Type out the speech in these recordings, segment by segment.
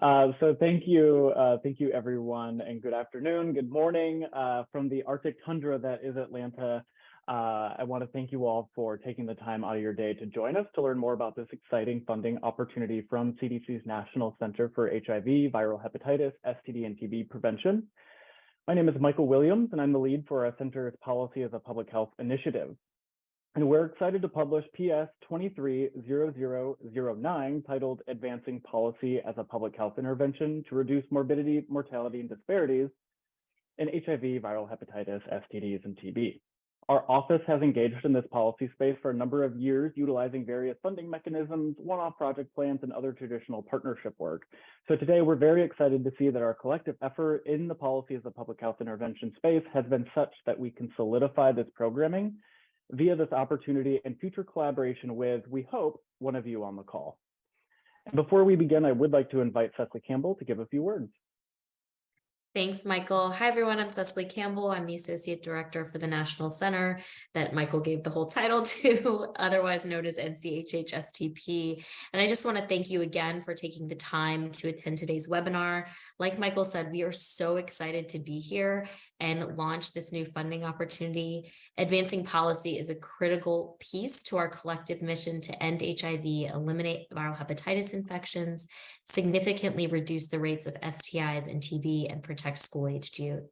So thank you everyone, and good afternoon, good morning from the Arctic tundra that is Atlanta. I want to thank you all for taking the time out of your day to join us to learn more about this exciting funding opportunity from CDC's National Center for HIV, Viral Hepatitis, STD, and TB Prevention. My name is Michael Williams, and I'm the lead for our center's Policy as a Public Health Initiative. And we're excited to publish PS 230009 titled Advancing Policy as a Public Health Intervention to Reduce Morbidity, Mortality, and Disparities in HIV, Viral Hepatitis, STDs, and TB. Our office has engaged in this policy space for a number of years, utilizing various funding mechanisms, one-off project plans, and other traditional partnership work. So today, we're very excited to see that our collective effort in the policy as a public health intervention space has been such that we can solidify this programming via this opportunity and future collaboration with, we hope, one of you on the call. And before we begin, I would like to invite Cecily Campbell to give a few words. Thanks, Michael. Hi, everyone. I'm Cecily Campbell. I'm the Associate Director for the National Center that Michael gave the whole title to, otherwise known as NCHH-STP. And I just want to thank you again for taking the time to attend today's webinar. Like Michael said, we are so excited to be here and launch this new funding opportunity. Advancing policy is a critical piece to our collective mission to end HIV, eliminate viral hepatitis infections, significantly reduce the rates of STIs and TB, and protect school-aged youth.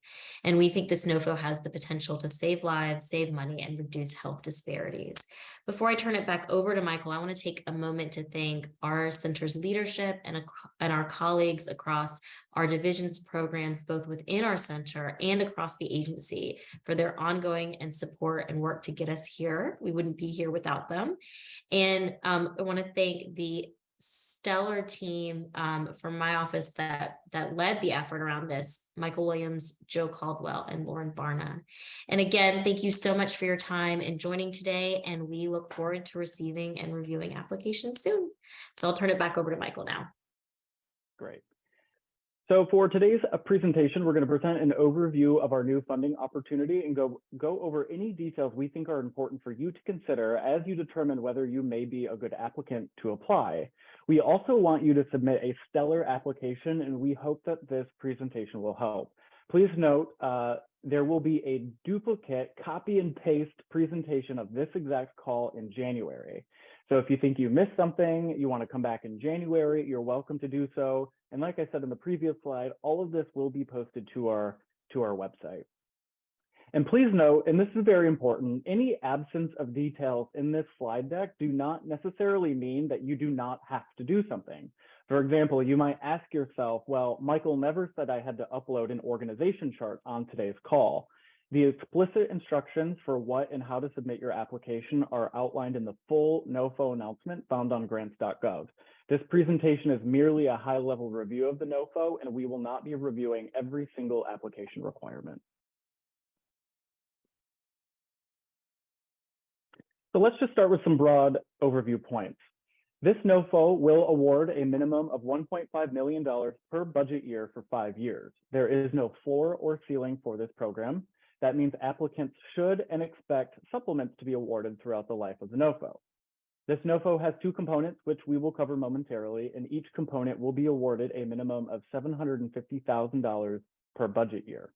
And we think this NOFO has the potential to save lives, save money, and reduce health disparities. Before I turn it back over to Michael, I want to take a moment to thank our center's leadership and our colleagues across our divisions programs, both within our center and across the agency, for their ongoing and support and work to get us here. We wouldn't be here without them. And I want to thank the stellar team from my office that led the effort around this: Michael Williams, Joe Caldwell, and Lauren Barna. And again, thank you so much for your time in joining today, and we look forward to receiving and reviewing applications soon. So I'll turn it back over to Michael now. Great. So for today's presentation, we're going to present an overview of our new funding opportunity and go over any details we think are important for you to consider as you determine whether you may be a good applicant to apply. We also want you to submit a stellar application, and we hope that this presentation will help. Please note, there will be a duplicate copy and paste presentation of this exact call in January. So if you think you missed something, you want to come back in January, you're welcome to do so. And like I said in the previous slide, all of this will be posted to our website. And please note, and this is very important, any absence of details in this slide deck do not necessarily mean that you do not have to do something. For example, you might ask yourself, well, Michael never said I had to upload an organization chart on today's call. The explicit instructions for what and how to submit your application are outlined in the full NOFO announcement found on grants.gov. This presentation is merely a high-level review of the NOFO, and we will not be reviewing every single application requirement. So let's just start with some broad overview points. This NOFO will award a minimum of $1.5 million per budget year for 5 years. There is no floor or ceiling for this program. That means applicants should and expect supplements to be awarded throughout the life of the NOFO. This NOFO has 2 components, which we will cover momentarily, and each component will be awarded a minimum of $750,000 per budget year.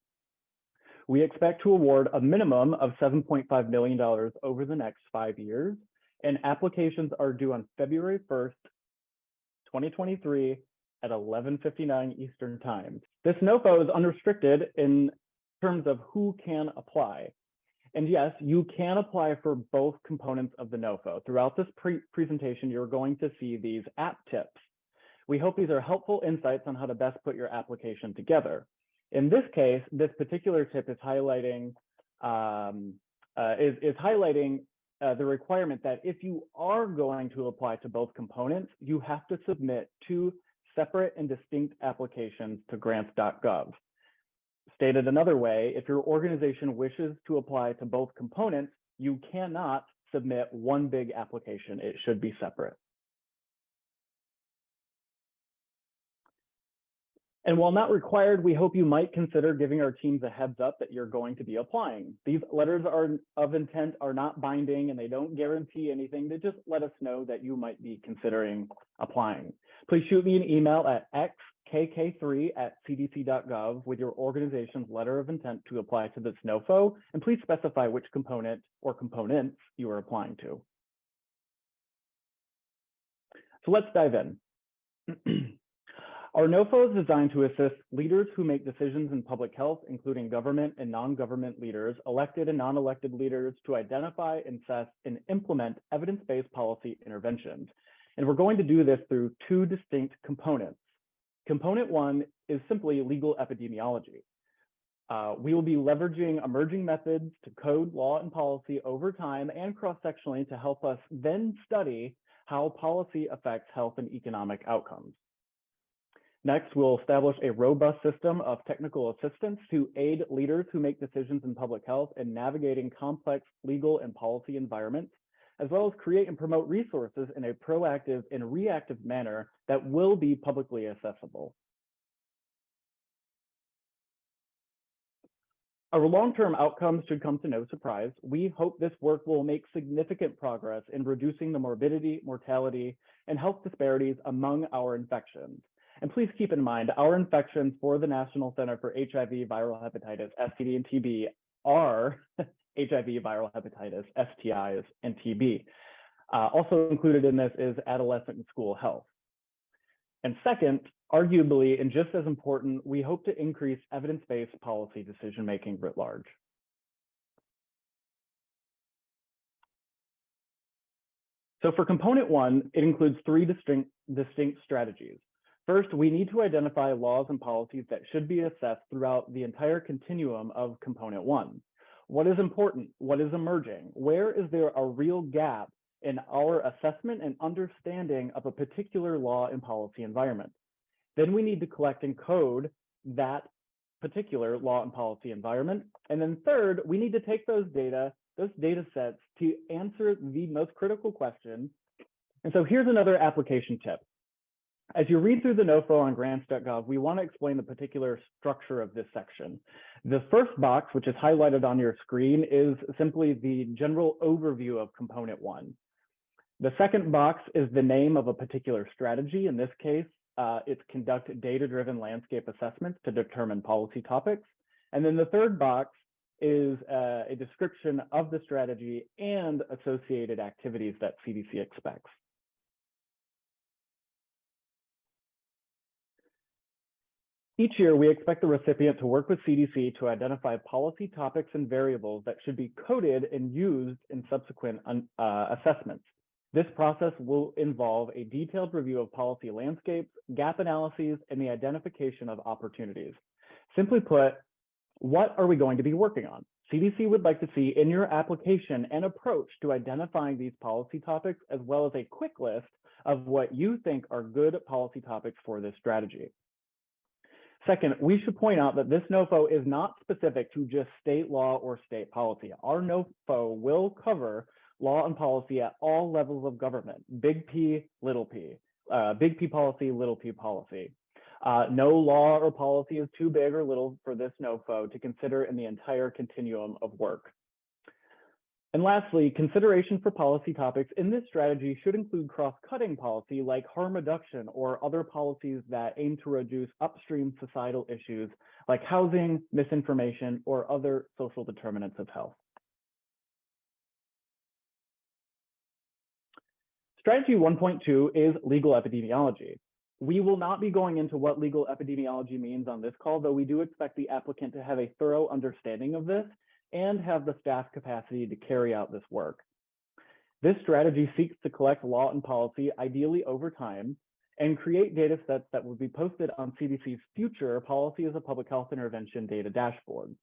We expect to award a minimum of $7.5 million over the next 5 years, and applications are due on February 1st, 2023 at 11:59 Eastern Time. This NOFO is unrestricted in terms of who can apply. And yes, you can apply for both components of the NOFO. Throughout this presentation, you're going to see these app tips. We hope these are helpful insights on how to best put your application together. In this case, this particular tip is highlighting the requirement that if you are going to apply to both components, you have to submit 2 separate and distinct applications to grants.gov. Stated another way, if your organization wishes to apply to both components, you cannot submit one big application. It should be separate. And while not required, we hope you might consider giving our teams a heads up that you're going to be applying. These letters of intent are not binding and they don't guarantee anything. They just let us know that you might be considering applying. Please shoot me an email at kk3@cdc.gov with your organization's letter of intent to apply to this NOFO, and please specify which component or components you are applying to. So let's dive in. Our NOFO is designed to assist leaders who make decisions in public health, including government and non-government leaders, elected and non-elected leaders, to identify, assess, and implement evidence-based policy interventions. And we're going to do this through two distinct components. Component one is simply legal epidemiology. We will be leveraging emerging methods to code law and policy over time and cross-sectionally to help us then study how policy affects health and economic outcomes. Next, we'll establish a robust system of technical assistance to aid leaders who make decisions in public health in navigating complex legal and policy environments, as well as create and promote resources in a proactive and reactive manner that will be publicly accessible. Our long-term outcomes should come to no surprise. We hope this work will make significant progress in reducing the morbidity, mortality, and health disparities among our infections. And please keep in mind, our infections for the National Center for HIV, Viral Hepatitis, STD, and TB are HIV, viral hepatitis, STIs, and TB. Also included in this is adolescent and school health. And second, arguably, and just as important, we hope to increase evidence-based policy decision-making writ large. So for component one, it includes three distinct strategies. First, we need to identify laws and policies that should be assessed throughout the entire continuum of component one. What is important? What is emerging? Where is there a real gap in our assessment and understanding of a particular law and policy environment? Then we need to collect and code that particular law and policy environment. And then third, we need to take those data sets to answer the most critical question. And so here's another application tip. As you read through the NOFO on grants.gov, we want to explain the particular structure of this section. The first box, which is highlighted on your screen, is simply the general overview of component one. The second box is the name of a particular strategy. In this case, it's conduct data-driven landscape assessments to determine policy topics. And then the third box is a description of the strategy and associated activities that CDC expects. Each year, we expect the recipient to work with CDC to identify policy topics and variables that should be coded and used in subsequent assessments. This process will involve a detailed review of policy landscapes, gap analyses, and the identification of opportunities. Simply put, what are we going to be working on? CDC would like to see in your application an approach to identifying these policy topics, as well as a quick list of what you think are good policy topics for this strategy. Second, we should point out that this NOFO is not specific to just state law or state policy. Our NOFO will cover law and policy at all levels of government, big P, little p, big P policy, little p policy. No law or policy is too big or little for this NOFO to consider in the entire continuum of work. And lastly, consideration for policy topics in this strategy should include cross-cutting policy like harm reduction or other policies that aim to reduce upstream societal issues like housing, misinformation, or other social determinants of health. Strategy 1.2 is legal epidemiology. We will not be going into what legal epidemiology means on this call, though we do expect the applicant to have a thorough understanding of this and have the staff capacity to carry out this work. This strategy seeks to collect law and policy, ideally over time, and create data sets that will be posted on CDC's future Policy as a Public Health Intervention data dashboard.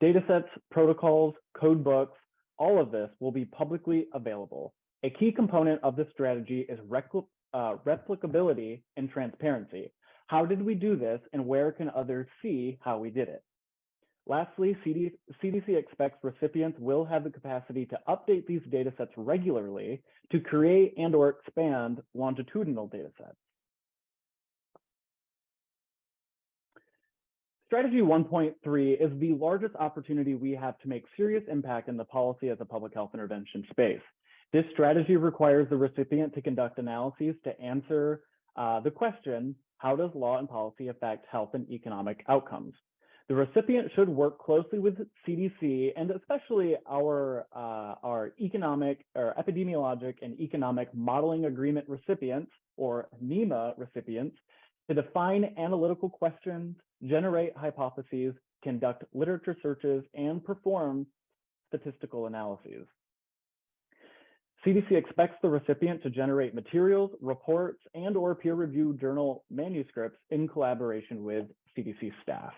Data sets, protocols, code books, all of this will be publicly available. A key component of this strategy is replicability and transparency. How did we do this, and where can others see how we did it? Lastly, CDC expects recipients will have the capacity to update these data sets regularly to create and or expand longitudinal data sets. Strategy 1.3 is the largest opportunity we have to make serious impact in the policy as a public health intervention space. This strategy requires the recipient to conduct analyses to answer the question, How does law and policy affect health and economic outcomes? The recipient should work closely with CDC and especially our economic or epidemiologic and economic modeling agreement recipients, or NEMA recipients, to define analytical questions, generate hypotheses, conduct literature searches, and perform statistical analyses. CDC expects the recipient to generate materials, reports, and/or peer-reviewed journal manuscripts in collaboration with CDC staff.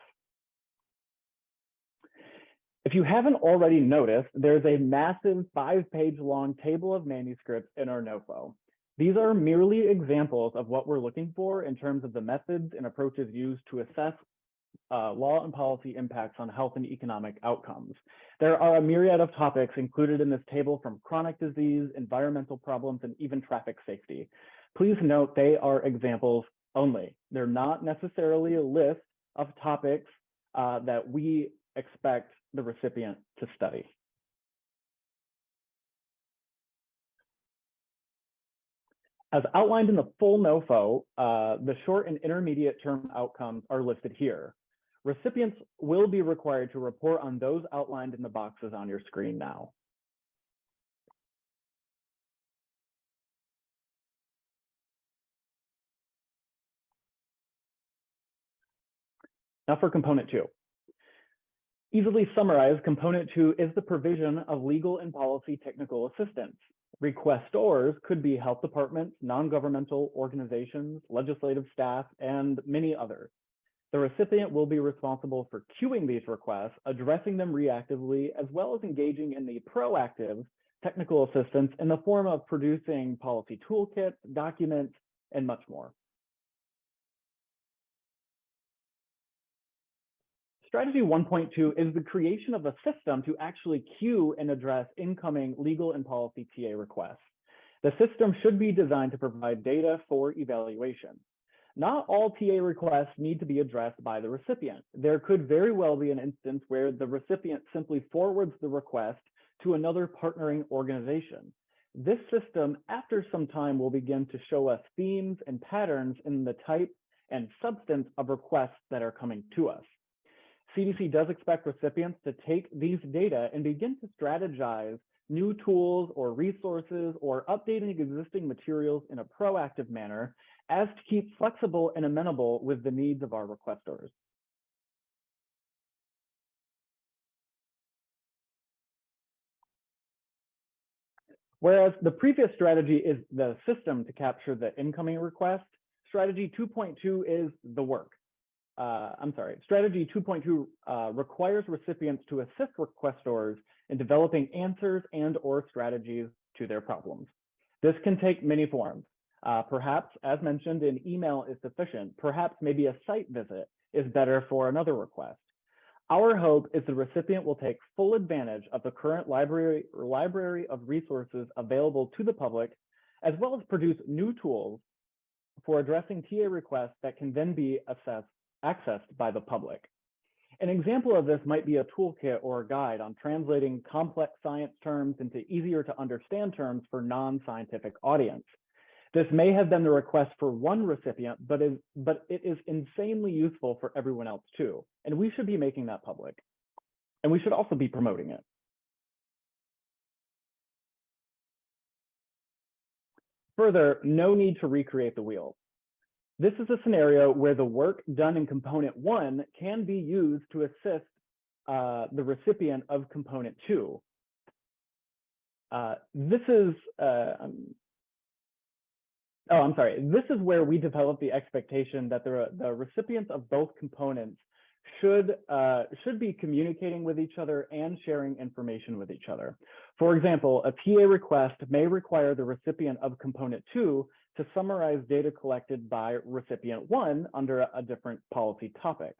If you haven't already noticed, there's a massive 5-page long table of manuscripts in our NOFO. These are merely examples of what we're looking for in terms of the methods and approaches used to assess law and policy impacts on health and economic outcomes. There are a myriad of topics included in this table, from chronic disease, environmental problems, and even traffic safety. Please note they are examples only. They're not necessarily a list of topics that we expect the recipient to study. As outlined in the full NOFO, the short and intermediate term outcomes are listed here. Recipients will be required to report on those outlined in the boxes on your screen now. Now for component 2. Easily summarized, component 2 is the provision of legal and policy technical assistance. Requestors could be health departments, non-governmental organizations, legislative staff, and many others. The recipient will be responsible for queuing these requests, addressing them reactively, as well as engaging in the proactive technical assistance in the form of producing policy toolkits, documents, and much more. Strategy 1.2 is the creation of a system to actually queue and address incoming legal and policy TA requests. The system should be designed to provide data for evaluation. Not all TA requests need to be addressed by the recipient. There could very well be an instance where the recipient simply forwards the request to another partnering organization. This system, after some time, will begin to show us themes and patterns in the type and substance of requests that are coming to us. CDC does expect recipients to take these data and begin to strategize new tools or resources or updating existing materials in a proactive manner as to keep flexible and amenable with the needs of our requestors. Whereas the previous strategy is the system to capture the incoming request, strategy 2.2 is the work. Strategy 2.2 requires recipients to assist requestors in developing answers and/or strategies to their problems. This can take many forms. Perhaps, as mentioned, an email is sufficient. Perhaps maybe a site visit is better for another request. Our hope is the recipient will take full advantage of the current library of resources available to the public, as well as produce new tools for addressing TA requests that can then be accessed by the public. An example of this might be a toolkit or a guide on translating complex science terms into easier to understand terms for non-scientific audience. This may have been the request for one recipient, but it is insanely useful for everyone else too. And we should be making that public. And we should also be promoting it. Further, no need to recreate the wheel. This is a scenario where the work done in component 1 can be used to assist the recipient of component 2. This is where we develop the expectation that the recipients of both components should be communicating with each other and sharing information with each other. For example, a TA request may require the recipient of component 2 to summarize data collected by recipient 1 under a different policy topic.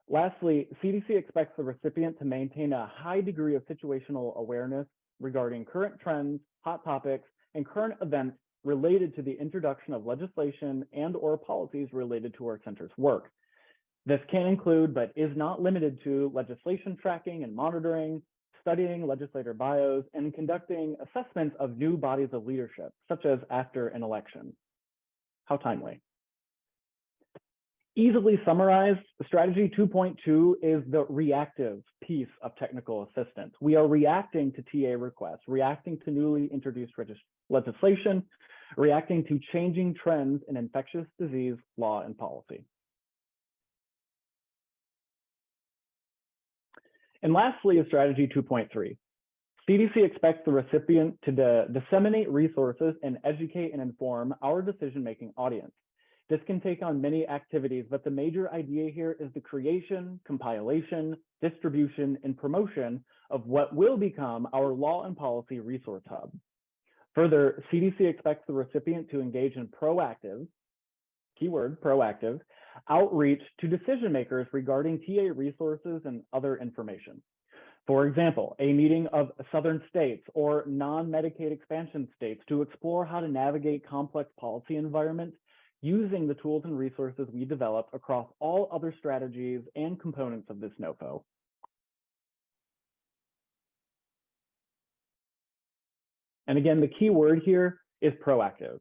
Lastly, CDC expects the recipient to maintain a high degree of situational awareness regarding current trends, hot topics, and current events related to the introduction of legislation and/or policies related to our center's work. This can include, but is not limited to, legislation tracking and monitoring, studying legislator bios, and conducting assessments of new bodies of leadership, such as after an election. How timely. Easily summarized, strategy 2.2 is the reactive piece of technical assistance. We are reacting to TA requests, reacting to newly introduced legislation, reacting to changing trends in infectious disease law and policy. And lastly is strategy 2.3. CDC expects the recipient to disseminate resources and educate and inform our decision-making audience. This can take on many activities, but the major idea here is the creation, compilation, distribution, and promotion of what will become our law and policy resource hub. Further, CDC expects the recipient to engage in proactive, keyword proactive, outreach to decision makers regarding TA resources and other information. For example, a meeting of southern states or non-Medicaid expansion states to explore how to navigate complex policy environments using the tools and resources we developed across all other strategies and components of this NOFO. And again, the key word here is proactive.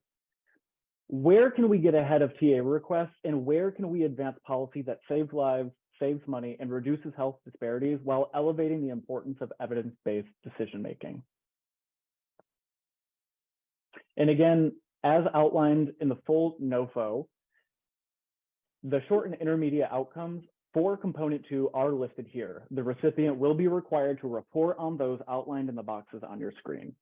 Where can we get ahead of TA requests, and where can we advance policy that saves lives, saves money, and reduces health disparities while elevating the importance of evidence-based decision-making? And again, as outlined in the full NOFO, the short and intermediate outcomes for component 2 are listed here. The recipient will be required to report on those outlined in the boxes on your screen.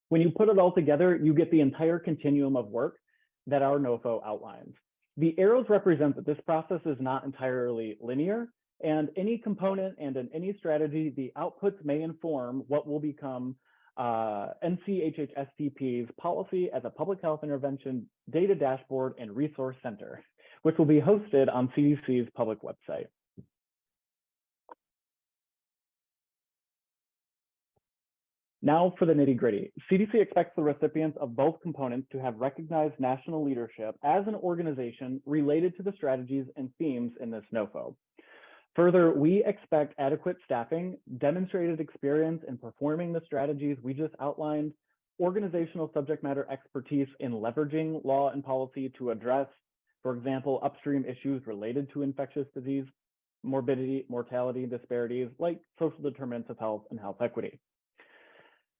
When you put it all together, you get the entire continuum of work that our NOFO outlines. The arrows represent that this process is not entirely linear, and any component and in any strategy, the outputs may inform what will become NCHHSTP's policy as a public health intervention data dashboard and resource center, which will be hosted on CDC's public website. Now for the nitty-gritty. CDC expects the recipients of both components to have recognized national leadership as an organization related to the strategies and themes in this NOFO. Further, we expect adequate staffing, demonstrated experience in performing the strategies we just outlined, organizational subject matter expertise in leveraging law and policy to address, for example, upstream issues related to infectious disease, morbidity, mortality, disparities, like social determinants of health and health equity.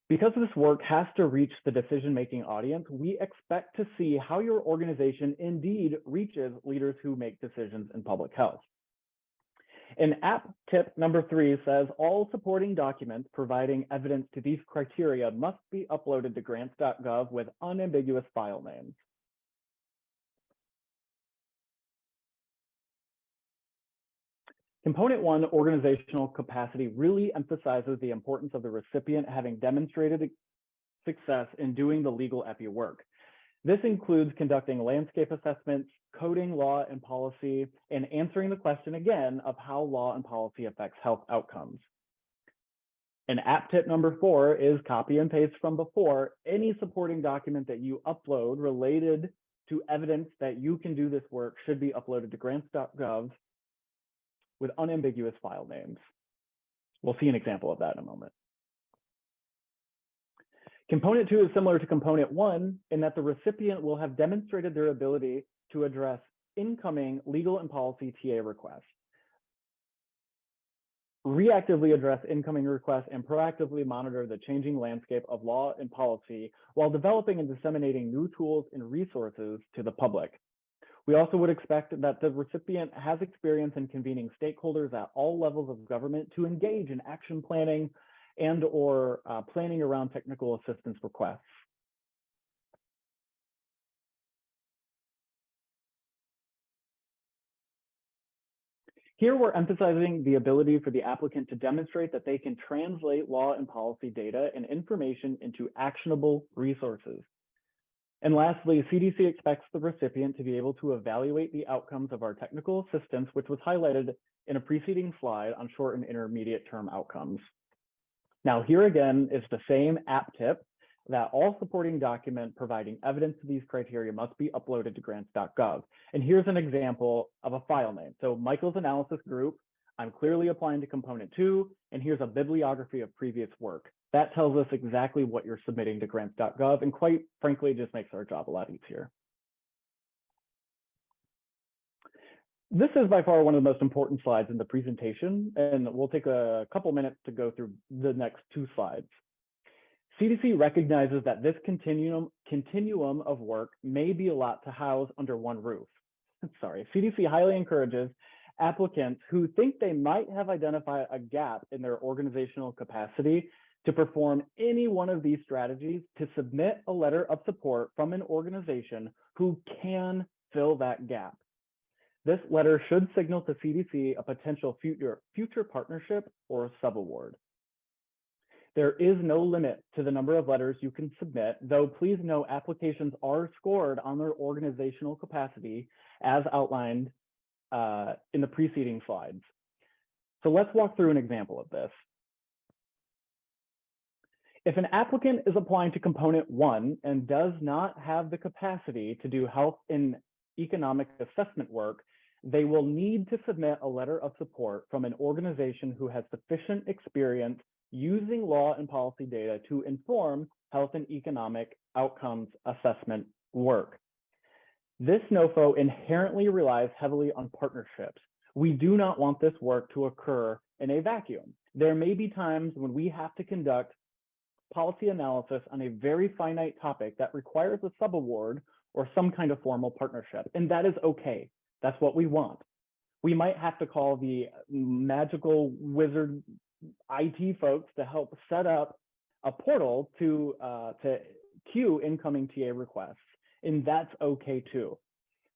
Because this work has to reach the decision-making audience, we expect to see how your organization indeed reaches leaders who make decisions in public health. And app tip number 3 says all supporting documents providing evidence to these criteria must be uploaded to grants.gov with unambiguous file names. Component 1, organizational capacity, really emphasizes the importance of the recipient having demonstrated success in doing the legal epi work. This includes conducting landscape assessments, coding law and policy, and answering the question again of how law and policy affects health outcomes. And app tip number 4 is copy and paste from before. Any supporting document that you upload related to evidence that you can do this work should be uploaded to grants.gov with unambiguous file names. We'll see an example of that in a moment. Component 2 is similar to component 1 in that the recipient will have demonstrated their ability to address incoming legal and policy TA requests, reactively address incoming requests, and proactively monitor the changing landscape of law and policy while developing and disseminating new tools and resources to the public. We also would expect that the recipient has experience in convening stakeholders at all levels of government to engage in action planning and or planning around technical assistance requests. Here we're emphasizing the ability for the applicant to demonstrate that they can translate law and policy data and information into actionable resources. And lastly, CDC expects the recipient to be able to evaluate the outcomes of our technical assistance, which was highlighted in a preceding slide on short and intermediate term outcomes. Now, here again is the same app tip that all supporting document providing evidence to these criteria must be uploaded to grants.gov. And here's an example of a file name. So Michael's analysis group I'm clearly applying to component 2, and here's a bibliography of previous work. That tells us exactly what you're submitting to grants.gov, and quite frankly, just makes our job a lot easier. This is by far one of the most important slides in the presentation, and we'll take a couple minutes to go through the next 2 slides. CDC recognizes that this continuum of work may be a lot to house under one roof. CDC highly encourages applicants who think they might have identified a gap in their organizational capacity to perform any one of these strategies to submit a letter of support from an organization who can fill that gap. This letter should signal to CDC a potential future partnership or subaward. There is no limit to the number of letters you can submit, though please know applications are scored on their organizational capacity as outlined in the preceding slides. So let's walk through an example of this. If an applicant is applying to component 1 and does not have the capacity to do health and economic assessment work, they will need to submit a letter of support from an organization who has sufficient experience using law and policy data to inform health and economic outcomes assessment work. This NOFO inherently relies heavily on partnerships. We do not want this work to occur in a vacuum. There may be times when we have to conduct policy analysis on a very finite topic that requires a subaward or some kind of formal partnership, and that is okay. That's what we want. We might have to call the magical wizard IT folks to help set up a portal to queue incoming TA requests, and that's okay too.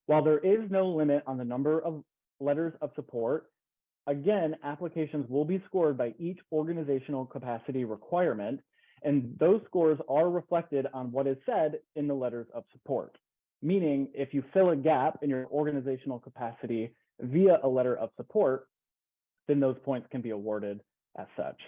While there is no limit on the number of letters of support, again, applications will be scored by each organizational capacity requirement, and those scores are reflected on what is said in the letters of support. Meaning, if you fill a gap in your organizational capacity via a letter of support, then those points can be awarded as such.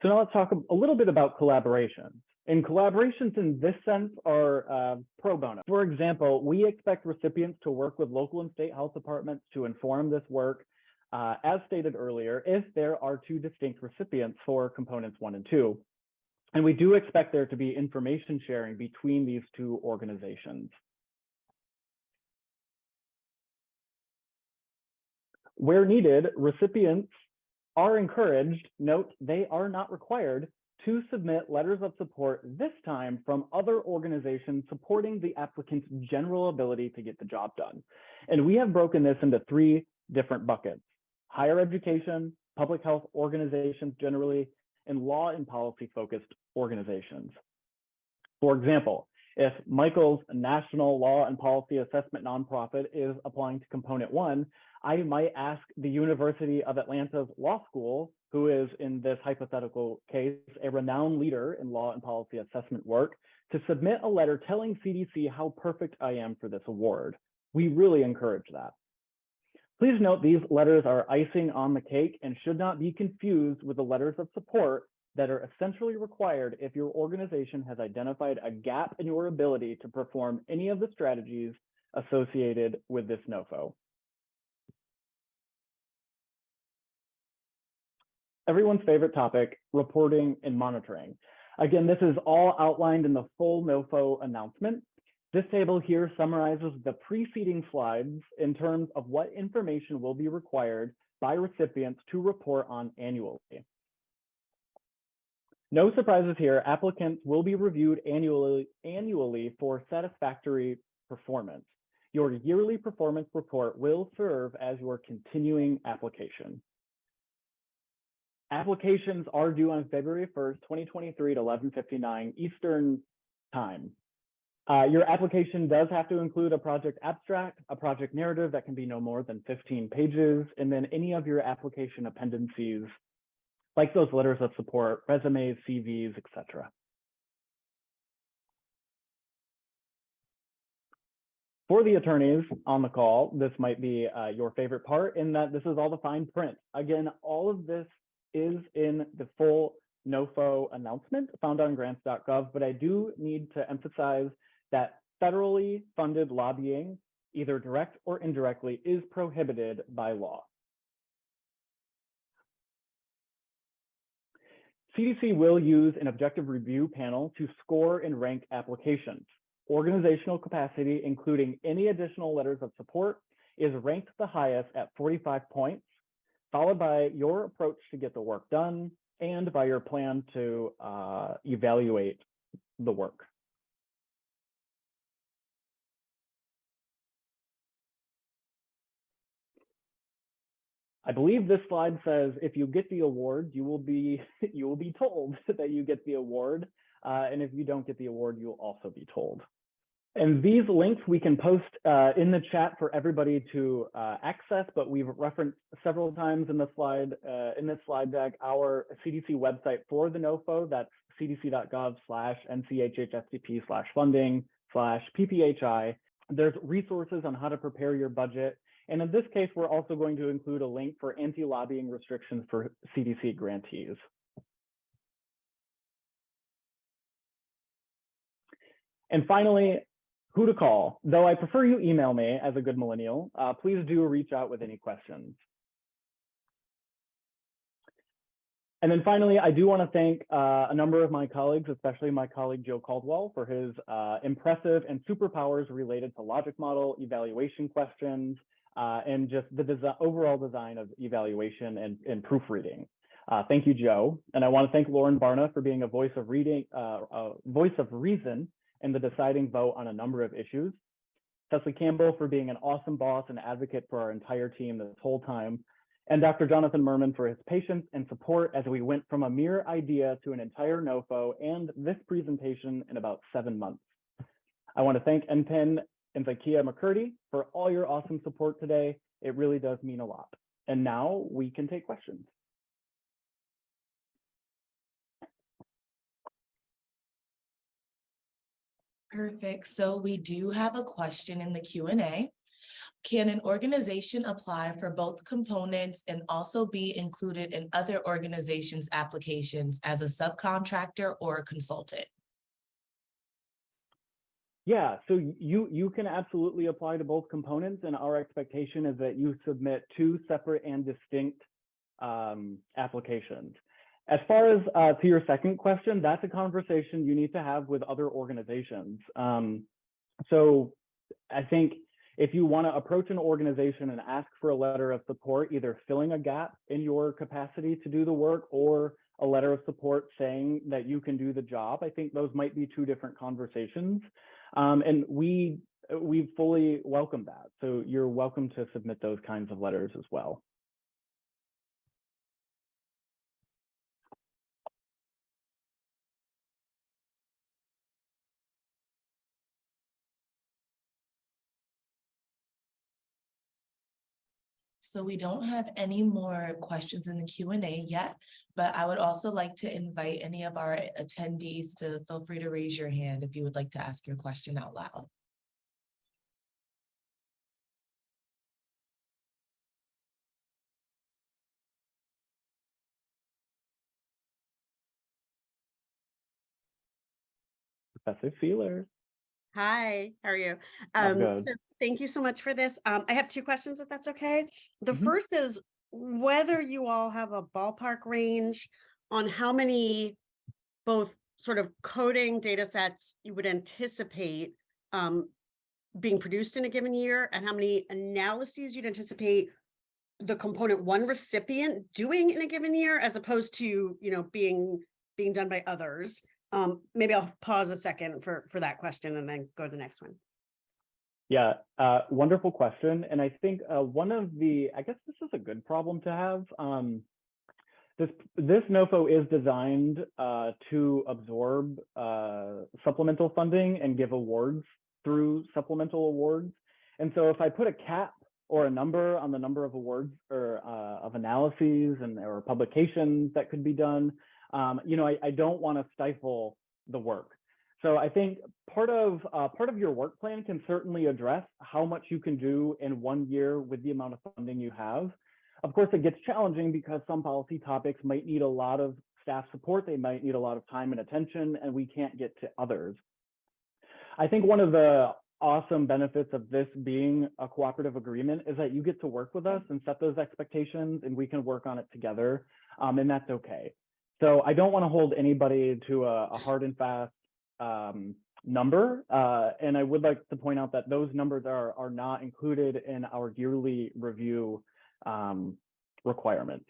So now let's talk a little bit about collaborations. And collaborations in this sense are pro bono. For example, we expect recipients to work with local and state health departments to inform this work, as stated earlier, if there are 2 distinct recipients for components 1 and 2. And we do expect there to be information sharing between these 2 organizations. Where needed, recipients are encouraged, note they are not required, to submit letters of support this time from other organizations supporting the applicant's general ability to get the job done. And we have broken this into 3 different buckets: higher education, public health organizations generally, and law and policy focused organizations. For example, if Michael's national law and policy assessment nonprofit is applying to component 1, I might ask the University of Atlanta's law school, who is in this hypothetical case, a renowned leader in law and policy assessment work, to submit a letter telling CDC how perfect I am for this award. We really encourage that. Please note these letters are icing on the cake and should not be confused with the letters of support that are essentially required if your organization has identified a gap in your ability to perform any of the strategies associated with this NOFO. Everyone's favorite topic, reporting and monitoring. Again, this is all outlined in the full NOFO announcement. This table here summarizes the preceding slides in terms of what information will be required by recipients to report on annually. No surprises here, applicants will be reviewed annually for satisfactory performance. Your yearly performance report will serve as your continuing application. Applications are due on February 1st, 2023 at 11:59 Eastern Time. Your application does have to include a project abstract, a project narrative that can be no more than 15 pages, and then any of your application appendices, like those letters of support, resumes, CVs, etc. For the attorneys on the call, this might be your favorite part in that this is all the fine print. Again, all of this is in the full NOFO announcement found on grants.gov, but I do need to emphasize that federally funded lobbying either direct or indirectly, is prohibited by law. CDC will use an objective review panel to score and rank applications. Organizational capacity, including any additional letters of support, is ranked the highest at 45 points, followed by your approach to get the work done and by your plan to evaluate the work. I believe this slide says if you get the award, you will be told that you get the award, and if you don't get the award, you'll also be told. And these links we can post in the chat for everybody to access, but we've referenced several times in the slide in this slide deck our CDC website for the NOFO. That's cdc.gov/NCHHSTP/funding/PPHI. There's resources on how to prepare your budget. And in this case, we're also going to include a link for anti-lobbying restrictions for CDC grantees. And finally, who to call. Though I prefer you email me as a good millennial, please do reach out with any questions. And then finally, I do want to thank a number of my colleagues, especially my colleague Joe Caldwell, for his impressive and superpowers related to logic model evaluation questions and just the overall design of evaluation and proofreading. Thank you, Joe. And I want to thank Lauren Barna for being a voice of reason in the deciding vote on a number of issues. Cecily Campbell for being an awesome boss and advocate for our entire team this whole time. And Dr. Jonathan Merman for his patience and support as we went from a mere idea to an entire NOFO and this presentation in about 7 months. I want to thank NPEN and Zakia McCurdy for all your awesome support today. It really does mean a lot. And now we can take questions. Perfect. So we do have a question in the Q&A. Can an organization apply for both components and also be included in other organizations' applications as a subcontractor or a consultant? Yeah, so you can absolutely apply to both components, and our expectation is that you submit 2 separate and distinct applications. As far as to your second question, that's a conversation you need to have with other organizations. So I think if you want to approach an organization and ask for a letter of support, either filling a gap in your capacity to do the work or a letter of support saying that you can do the job, I think those might be 2 different conversations. And we fully welcome that. So you're welcome to submit those kinds of letters as well. So we don't have any more questions in the Q&A yet, but I would also like to invite any of our attendees to feel free to raise your hand if you would like to ask your question out loud. Professor Sealer. Hi, how are you? Good. So thank you so much for this. I have 2 questions, if that's okay. The Mhm. first is whether you all have a ballpark range on how many both sort of coding data sets you would anticipate being produced in a given year, and how many analyses you'd anticipate the component 1 recipient doing in a given year, as opposed to, you know, being done by others. Maybe I'll pause a second for that question and then go to the next one. Yeah, wonderful question. And I think one of the, I guess this is a good problem to have. This NOFO is designed to absorb supplemental funding and give awards through supplemental awards. And so if I put a cap or a number on the number of awards or of analyses or publications that could be done, you know, I don't want to stifle the work. So I think part of your work plan can certainly address how much you can do in 1 year with the amount of funding you have. Of course, it gets challenging because some policy topics might need a lot of staff support. They might need a lot of time and attention, and we can't get to others. I think one of the awesome benefits of this being a cooperative agreement is that you get to work with us and set those expectations, and we can work on it together, and that's okay. So I don't want to hold anybody to a hard and fast number, and I would like to point out that those numbers are not included in our yearly review requirements.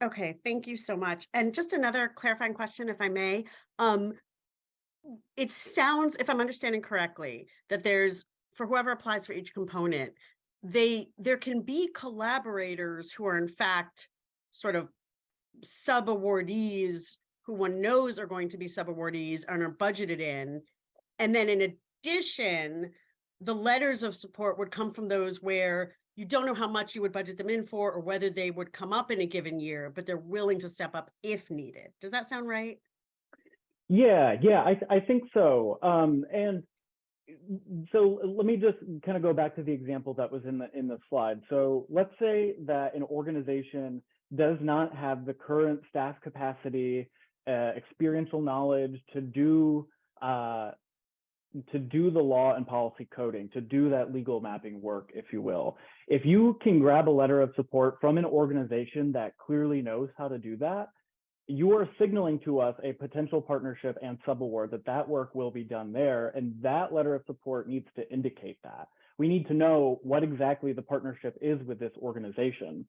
Okay, thank you so much. And just another clarifying question, if I may. It sounds, if I'm understanding correctly, that there's, for whoever applies for each component, there can be collaborators who are in fact sort of sub-awardees who one knows are going to be sub-awardees and are budgeted in. And then in addition, the letters of support would come from those where you don't know how much you would budget them in for or whether they would come up in a given year, but they're willing to step up if needed. Does that sound right? Yeah, I think so. And so let me just kind of go back to the example that was in the slide. So let's say that an organization does not have the current staff capacity, experiential knowledge to do the law and policy coding, to do that legal mapping work, if you will. If you can grab a letter of support from an organization that clearly knows how to do that, you are signaling to us a potential partnership and subaward that work will be done there, and that letter of support needs to indicate that. We need to know what exactly the partnership is with this organization.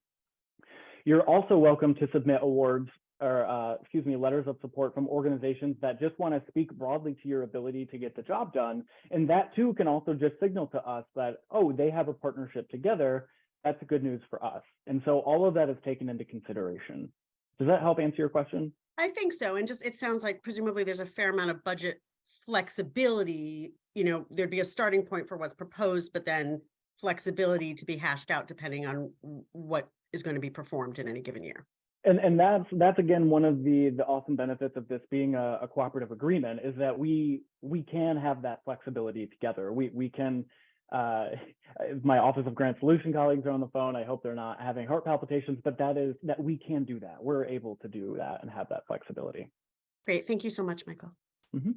You're also welcome to submit awards or letters of support from organizations that just want to speak broadly to your ability to get the job done. And that too can also just signal to us that, oh, they have a partnership together. That's good news for us. And so all of that is taken into consideration. Does that help answer your question? I think so. And just, it sounds like presumably there's a fair amount of budget flexibility. You know, there'd be a starting point for what's proposed, but then flexibility to be hashed out depending on what is going to be performed in any given year. And that's again one of the awesome benefits of this being a cooperative agreement is that we can have that flexibility together. We can. My Office of Grant Solution colleagues are on the phone. I hope they're not having heart palpitations, but that we can do that. We're able to do that and have that flexibility. Great. Thank you so much, Michael. Mm-hmm.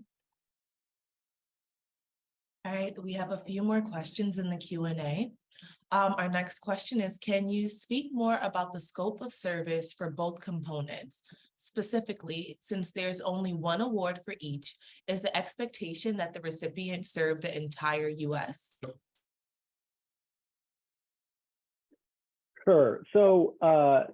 All right, we have a few more questions in the Q&A. Our next question is, can you speak more about the scope of service for both components? Specifically, since there's only one award for each, is the expectation that the recipient serve the entire U.S.? Sure. So I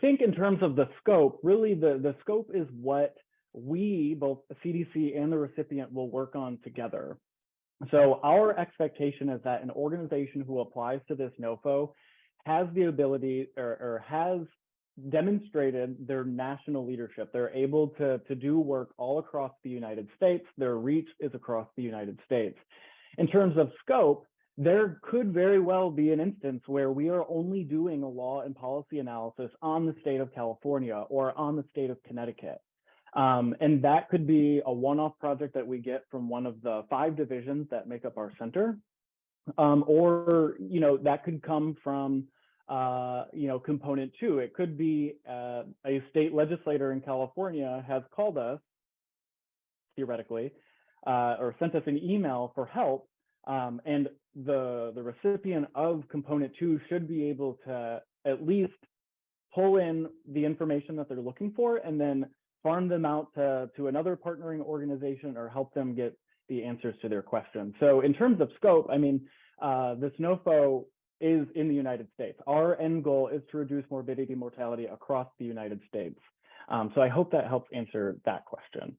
think in terms of the scope, really the scope is what we, both the CDC and the recipient, will work on together. So our expectation is that an organization who applies to this NOFO has the ability or has demonstrated their national leadership. They're able to do work all across the United States. Their reach is across the United States. In terms of scope, there could very well be an instance where we are only doing a law and policy analysis on the state of California or on the state of Connecticut. And that could be a one-off project that we get from one of the 5 divisions that make up our center. Or, that could come from, component 2. It could be a state legislator in California has called us, theoretically, or sent us an email for help. And the recipient of component 2 should be able to at least pull in the information that they're looking for and then farm them out to another partnering organization or help them get the answers to their questions. So in terms of scope, I mean, this NOFO is in the United States. Our end goal is to reduce morbidity, mortality across the United States. So I hope that helps answer that question.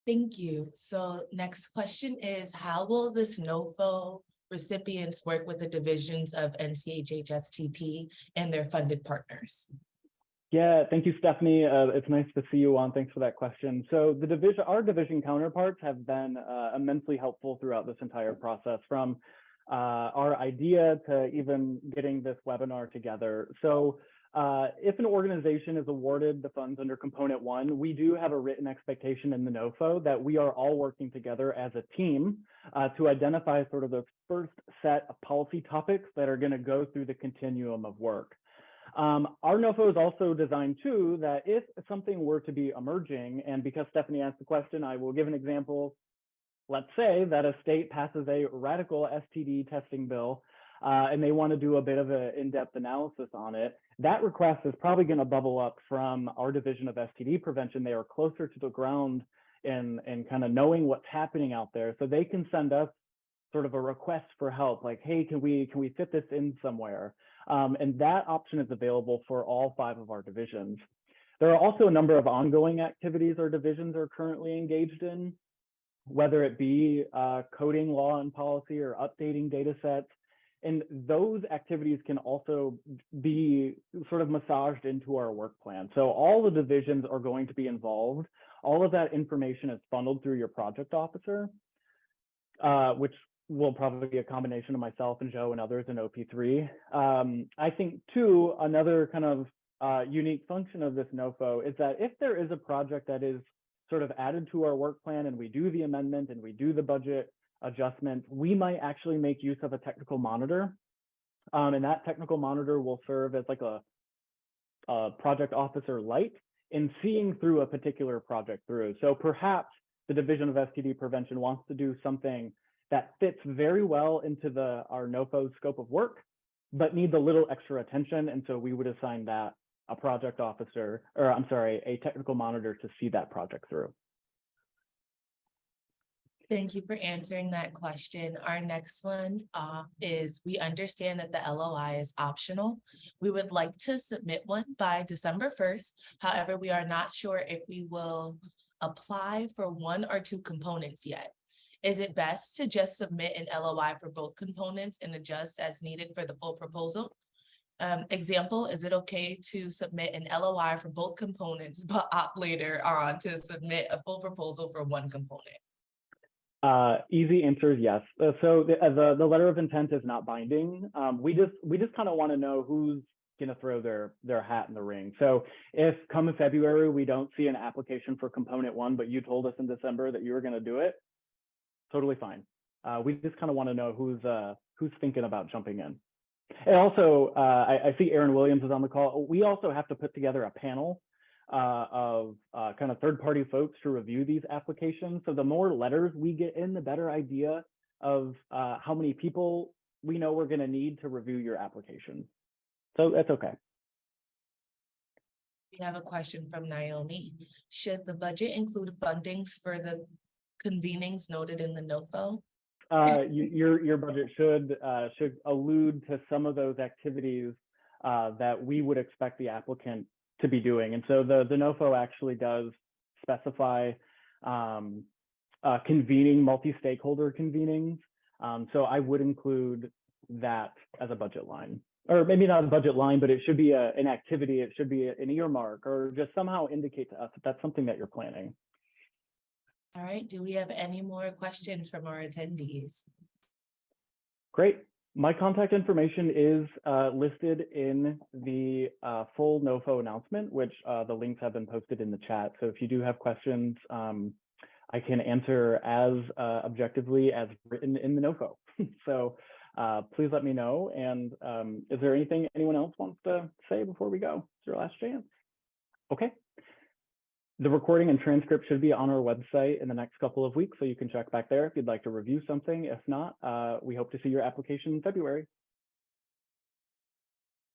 Thank you. So next question is, how will this NOFO recipients work with the divisions of NCHH-STP and their funded partners? Yeah, thank you, Stephanie. It's nice to see you on. Thanks for that question. So our division counterparts have been immensely helpful throughout this entire process, from our idea to even getting this webinar together. So if an organization is awarded the funds under component 1, we do have a written expectation in the NOFO that we are all working together as a team to identify sort of the first set of policy topics that are going to go through the continuum of work. Our NOFO is also designed too that if something were to be emerging, and because Stephanie asked the question, I will give an example. Let's say that a state passes a radical STD testing bill and they want to do a bit of an in-depth analysis on it. That request is probably going to bubble up from our division of STD prevention. They are closer to the ground and kind of knowing what's happening out there. So they can send us sort of a request for help, like, hey, can we fit this in somewhere? And that option is available for all 5 of our divisions. There are also a number of ongoing activities our divisions are currently engaged in, whether it be coding law and policy or updating data sets. And those activities can also be sort of massaged into our work plan. So all the divisions are going to be involved. All of that information is funneled through your project officer, which will probably be a combination of myself and Joe and others in OP3. I think too, another kind of unique function of this NOFO is that if there is a project that is sort of added to our work plan and we do the amendment and we do the budget adjustment, we might actually make use of a technical monitor. And that technical monitor will serve as like a project officer light in seeing through a particular project through. So perhaps the division of STD prevention wants to do something that fits very well into our NOFO scope of work, but needs a little extra attention. And so we would assign that a project officer, or I'm sorry, a technical monitor to see that project through. Thank you for answering that question. Our next one is, we understand that the LOI is optional. We would like to submit one by December 1st. However, we are not sure if we will apply for 1 or 2 components yet. Is it best to just submit an LOI for both components and adjust as needed for the full proposal? Example, is it okay to submit an LOI for both components, but opt later on to submit a full proposal for 1 component? Easy answer is yes. So the letter of intent is not binding. We just kind of want to know who's going to throw their hat in the ring. So if come in February, we don't see an application for component 1, but you told us in December that you were going to do it, totally fine. We just kind of want to know who's thinking about jumping in. And also, I see Aaron Williams is on the call. We also have to put together a panel of kind of third-party folks to review these applications. So the more letters we get in, the better idea of how many people we know we're going to need to review your application. So that's okay. We have a question from Naomi. Should the budget include fundings for the convenings noted in the NOFO? Your budget should allude to some of those activities that we would expect the applicant to be doing. And so the NOFO actually does specify convening, multi-stakeholder convenings. So I would include that as a budget line, or maybe not a budget line, but it should be an activity. It should be an earmark, or just somehow indicate to us that that's something that you're planning. All right, do we have any more questions from our attendees? Great. My contact information is listed in the full NOFO announcement, which the links have been posted in the chat. So if you do have questions, I can answer as objectively as written in the NOFO. So please let me know. And is there anything anyone else wants to say before we go? It's your last chance. Okay. The recording and transcript should be on our website in the next couple of weeks, so you can check back there if you'd like to review something. If not, we hope to see your application in February.